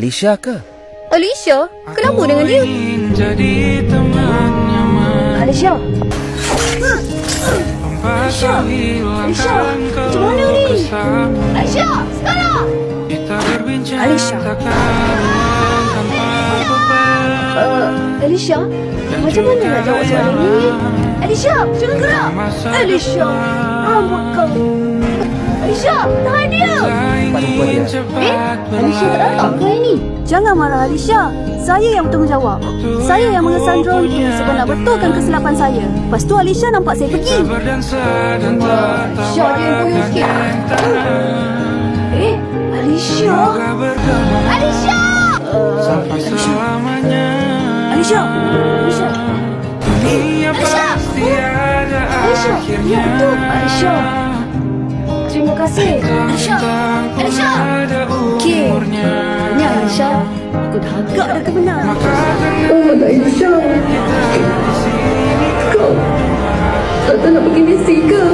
Alicia ke? Alicia? Kenapa dengan dia? Alicia? Alicia? Alicia? Macam mana ni? Alicia! Sekarang! Alicia? Alicia? Macam mana nak jawab soalan ni? Alicia! Jangan gerak! Alicia! Rambut kau! Alicia! Tahan dia! Alicia tak datang ke ini? Jangan marah Alicia. Saya yang bertanggungjawab. Saya yang mengesan drone itu sebab nak betulkan kesilapan saya. Lepas tu Alicia nampak saya pergi. Alicia dia yang boyong sikit. Alicia? Alicia! Alicia? Alicia? Alicia? Alicia! Alicia! Ya betul! Alicia! Terima kasih. Alicia. Alicia. Okey. Ini Alicia. Aku dah agak dah kebenar. Oh, Alicia. Kau tak nak pergi misi ke?